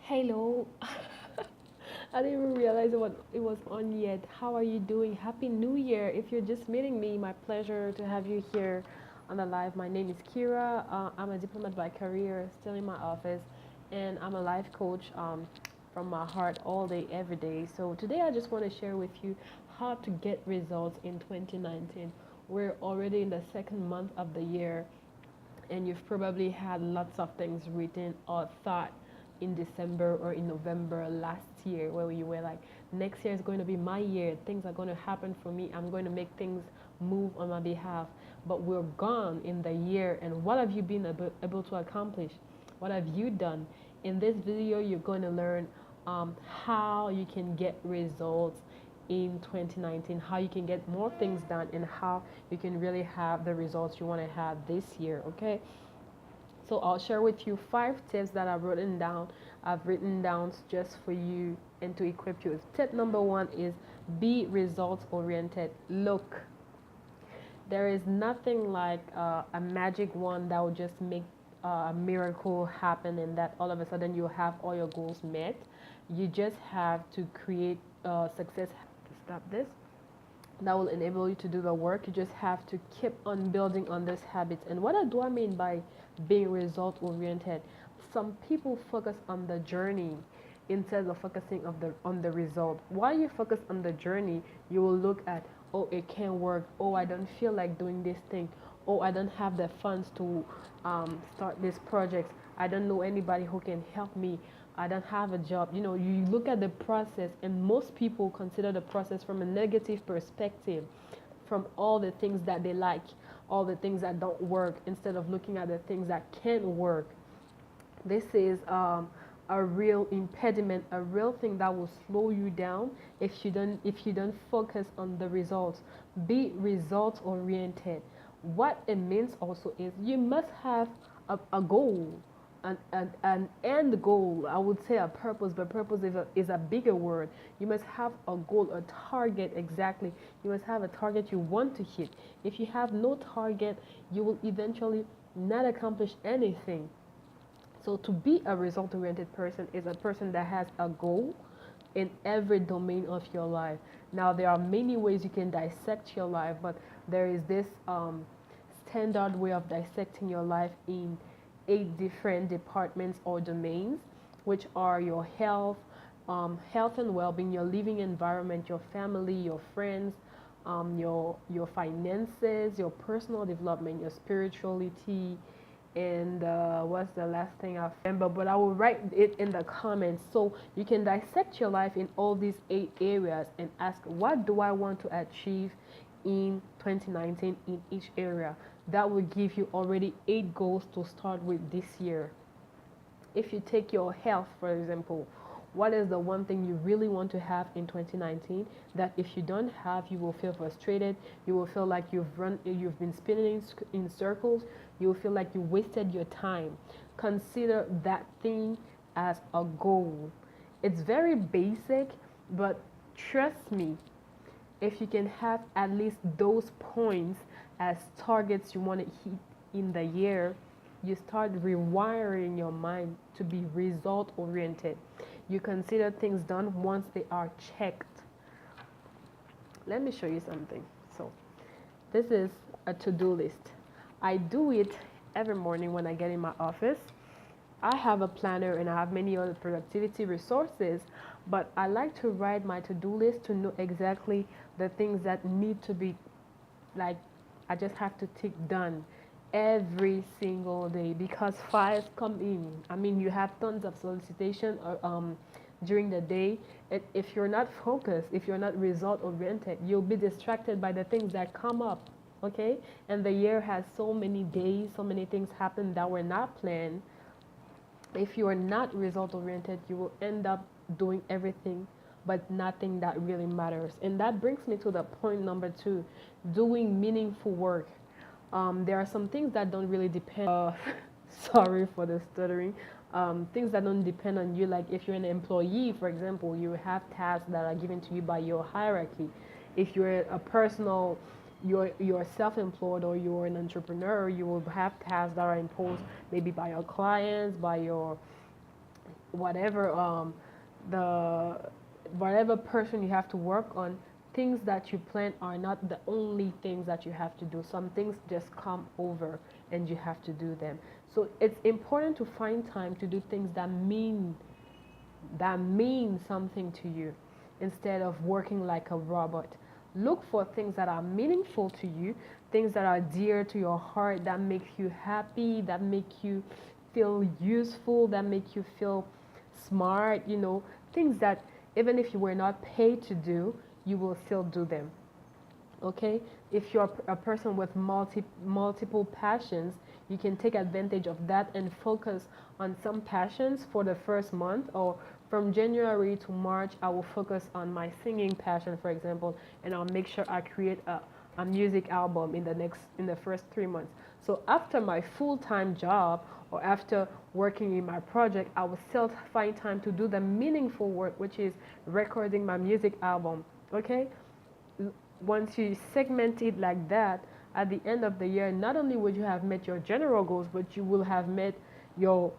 Hello. I didn't even realize it was on yet. How are you doing? Happy New Year. If you're just meeting me, my pleasure to have you here on the live. My name is Keira. I'm a diplomat by career, still in my office, and I'm a life coach from my heart all day, every day. So today I just want to share with you how to get results in 2019. We're already in the second month of the year, and you've probably had lots of things written or thought in December or in November last year where you were like, next year is going to be my year, things are going to happen for me, I'm going to make things move on my behalf. But we're gone in the year, and what have you been able to accomplish? What have you done? In this video, you're going to learn how you can get results in 2019, how you can get more things done, and how you can really have the results you want to have this year. Okay, so I'll share with you 5 tips that I've written down just for you and to equip you. Tip number 1 is be results oriented. Look, there is nothing like a magic one that will just make a miracle happen and that all of a sudden you'll have all your goals met. You just have to create success. Stop this. That will enable you to do the work. You just have to keep on building on these habits. And what do I mean by being result oriented? Some people focus on the journey instead of focusing on the result. While you focus on the journey, you will look at, oh, it can't work. Oh, I don't feel like doing this thing. Oh, I don't have the funds to start this project. I don't know anybody who can help me. I don't have a job. You know, you look at the process, and most people consider the process from a negative perspective, from all the things that they like, all the things that don't work, instead of looking at the things that can work. This is a real impediment, a real thing that will slow you down if you don't focus on the results. Be results oriented. What it means also is you must have a goal, an end goal. I would say a purpose, but purpose is a bigger word. You must have a goal, a target. Exactly, you must have a target you want to hit. If you have no target, you will eventually not accomplish anything. So to be a result oriented person is a person that has a goal in every domain of your life. Now there are many ways you can dissect your life, but there is this standard way of dissecting your life in 8 different departments or domains, which are your health, health and well-being, your living environment, your family, your friends, your finances, your personal development, your spirituality, and what's the last thing I remember, but I will write it in the comments so you can dissect your life in all these 8 areas and ask, what do I want to achieve in 2019 in each area? That will give you already 8 goals to start with this year. If you take your health, for example, what is the one thing you really want to have in 2019 that if you don't have, you will feel frustrated, you will feel like you've been spinning in circles, you will feel like you wasted your time. Consider that thing as a goal. It's very basic, but trust me, if you can have at least those points as targets you want to hit in the year, you start rewiring your mind to be result oriented. You consider things done once they are checked. Let me show you something. So, this is a to do list. I do it every morning when I get in my office. I have a planner and I have many other productivity resources, but I like to write my to do list to know exactly the things that need to be, like, I just have to tick done every single day because files come in. I mean, you have tons of solicitation during the day. If you're not focused, if you're not result oriented, you'll be distracted by the things that come up. Okay, and the year has so many days, so many things happen that were not planned. If you are not result oriented, you will end up doing everything but nothing that really matters. And that brings me to the point number 2, doing meaningful work. There are some things that don't really depend. Sorry for the stuttering. Things that don't depend on you, like if you're an employee, for example, you have tasks that are given to you by your hierarchy. If you're a personal, you're self-employed or you're an entrepreneur, you will have tasks that are imposed maybe by your clients, by your whatever the whatever person you have to work on, things that you plan are not the only things that you have to do. Some things just come over and you have to do them. So it's important to find time to do things that mean something to you instead of working like a robot. Look for things that are meaningful to you, things that are dear to your heart, that make you happy, that make you feel useful, that make you feel smart, things that even if you were not paid to do, you will still do them. Okay, if you're a person with multiple passions, you can take advantage of that and focus on some passions for the first month, or from January to March I will focus on my singing passion, for example, and I'll make sure I create a music album in the first 3 months. So after my full-time job, or after working in my project, I will still find time to do the meaningful work, which is recording my music album. Okay, once you segment it like that, at the end of the year, not only would you have met your general goals, but you will have met your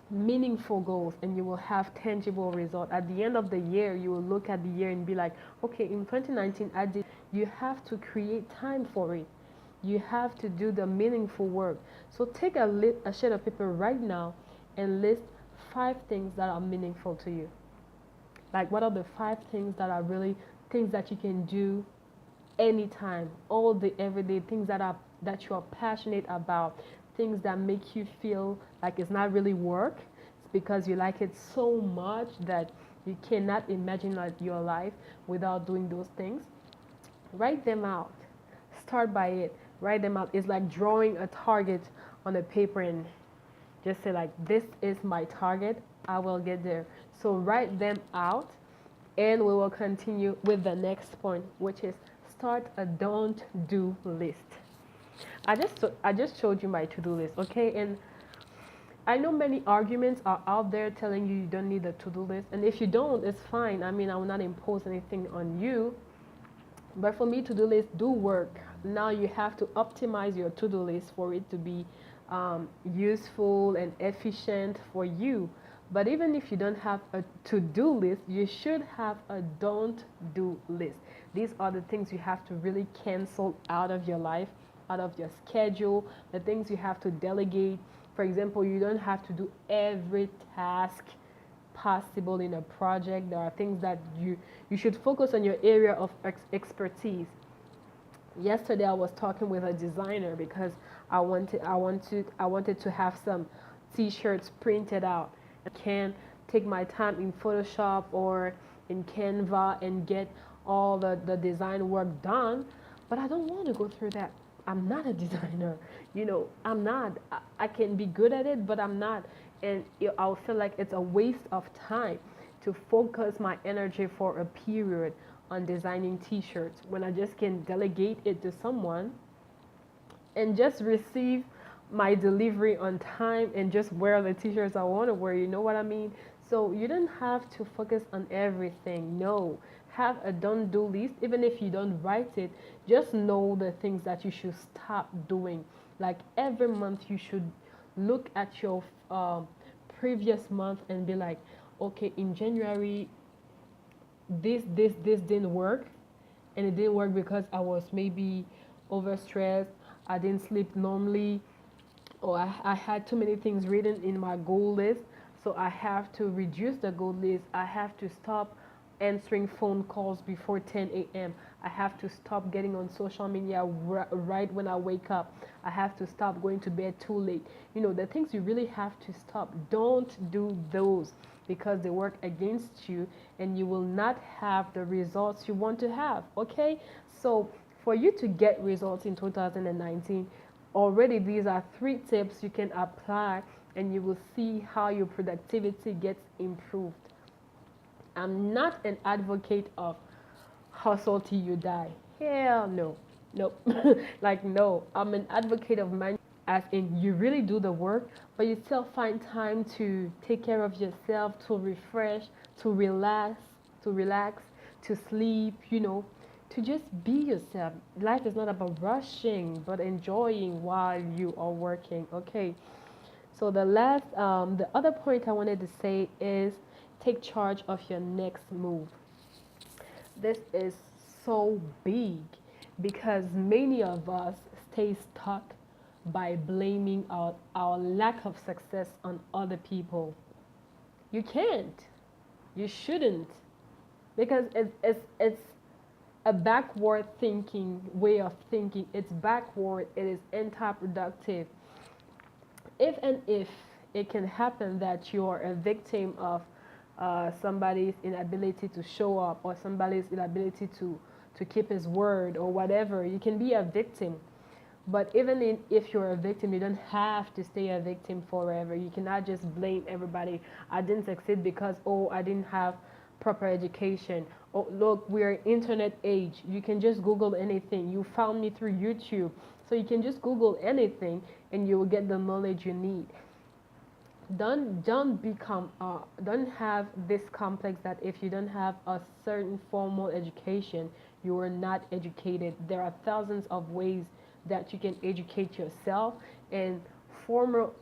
meaningful goals, and you will have tangible results. At the end of the year, you will look at the year and be like, okay, in 2019, I did. You have to create time for it. You have to do the meaningful work. So take a sheet of paper right now and list 5 things that are meaningful to you. Like, what are the 5 things that are really things that you can do anytime, all the everyday things that you are passionate about, things that make you feel like it's not really work. It's because you like it so much that you cannot imagine like your life without doing those things. Write them out. Start by it. Write them out. It's like drawing a target on a paper and just say like, this is my target. I will get there. So write them out, and we will continue with the next point, which is start a don't do list. I just showed you my to-do list, okay? And I know many arguments are out there telling you don't need a to-do list, and if you don't, it's fine. I mean, I will not impose anything on you, but for me, to-do lists do work. Now you have to optimize your to-do list for it to be useful and efficient for you. But even if you don't have a to-do list, you should have a don't-do list. These are the things you have to really cancel out of your life, out of your schedule, the things you have to delegate. For example, you don't have to do every task possible in a project. There are things that you should focus on your area of expertise. Yesterday I was talking with a designer because I wanted to have some t-shirts printed out. I can take my time in Photoshop or in Canva and get all the design work done, but I don't want to go through that. I'm not a designer, I'm not. I can be good at it, but I'm not. And I'll feel like it's a waste of time to focus my energy for a period on designing t-shirts when I just can delegate it to someone and just receive my delivery on time and just wear the t-shirts I want to wear. You know what I mean? So you don't have to focus on everything. No, have a don't do list. Even if you don't write it, just know the things that you should stop doing. Like every month you should look at your previous month and be like, okay, in January this didn't work, and it didn't work because I was maybe overstressed, I didn't sleep normally, or I had too many things written in my goal list. So I have to reduce the goal list. I have to stop answering phone calls before 10 a.m. I have to stop getting on social media right when I wake up. I have to stop going to bed too late. The things you really have to stop. Don't do those because they work against you and you will not have the results you want to have. Okay? So for you to get results in 2019, already these are 3 tips you can apply, and you will see how your productivity gets improved. I'm not an advocate of hustle till you die. Hell no. Nope. Like, no. I'm an advocate of man, as in you really do the work, but you still find time to take care of yourself, to refresh, to relax, to sleep, to just be yourself. Life is not about rushing, but enjoying while you are working. Okay. So the other point I wanted to say is take charge of your next move. This is so big because many of us stay stuck by blaming our lack of success on other people. You can't. You shouldn't. Because it's a backward thinking way of thinking. It's backward. It is anti-productive. If it can happen that you're a victim of somebody's inability to show up or somebody's inability to keep his word or whatever, you can be a victim. But if you're a victim, you don't have to stay a victim forever. You cannot just blame everybody. I didn't succeed because, oh, I didn't have proper education. Oh, look, we're internet age. You can just Google anything. You found me through YouTube. So you can just Google anything and you will get the knowledge you need. Don't have this complex that if you don't have a certain formal education, you are not educated. There are thousands of ways that you can educate yourself, and formal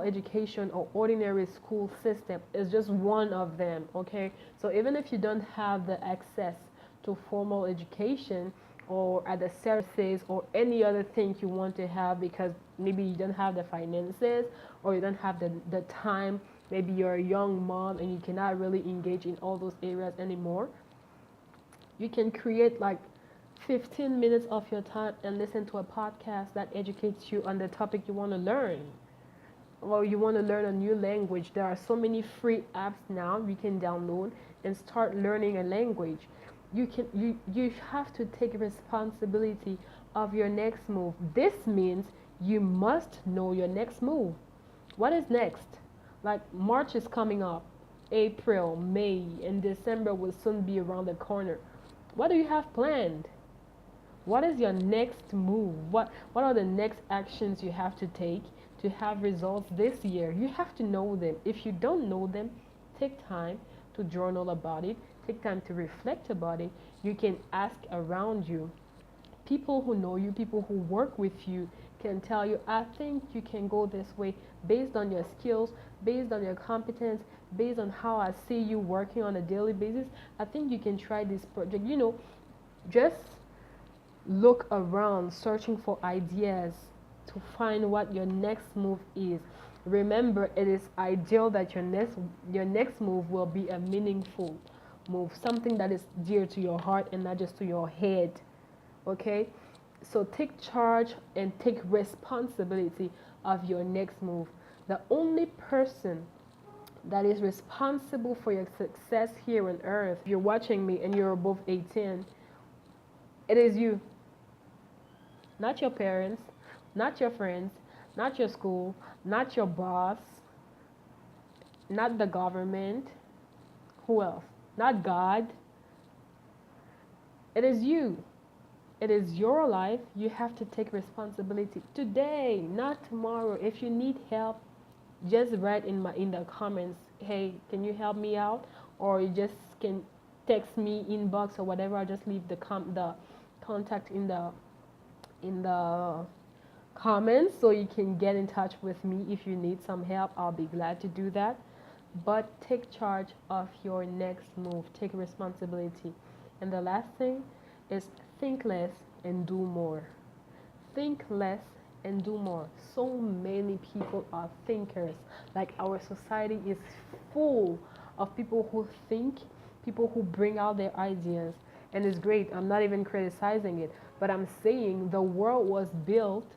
education or ordinary school system is just one of them. Okay, so even if you don't have the access to formal education or other services or any other thing you want to have because maybe you don't have the finances or you don't have the time, maybe you're a young mom and you cannot really engage in all those areas anymore, you can create like 15 minutes of your time and listen to a podcast that educates you on the topic you want to learn. Or you want to learn a new language. There are so many free apps now you can download and start learning a language. You have to take responsibility of your next move. This means you must know your next move. What is next? Like March is coming up, April, May, and December will soon be around the corner. What do you have planned? What is your next move? What are the next actions you have to take to have results this year? You have to know them. If you don't know them, take time to journal about it. Take time to reflect about it. You can ask around you. People who know you, people who work with you can tell you, I think you can go this way based on your skills, based on your competence, based on how I see you working on a daily basis. I think you can try this project. Just look around searching for ideas to find what your next move is. Remember, it is ideal that your next move will be a meaningful move, something that is dear to your heart and not just to your head. Okay? So take charge and take responsibility of your next move. The only person that is responsible for your success here on earth, if you're watching me and you're above 18, it is you. Not your parents, not your friends, not your school, not your boss, not the government. Who else? Not God. It is you. It is your life. You have to take responsibility today, not tomorrow. If you need help, just write in the comments, hey, can you help me out? Or you just can text me inbox or whatever. I'll just leave the contact in the comments so you can get in touch with me if you need some help. I'll be glad to do that. But take charge of your next move. Take responsibility. And the last thing is think less and do more. Think less and do more. So many people are thinkers. Like our society is full of people who think, people who bring out their ideas. And it's great. I'm not even criticizing it. But I'm saying the world was built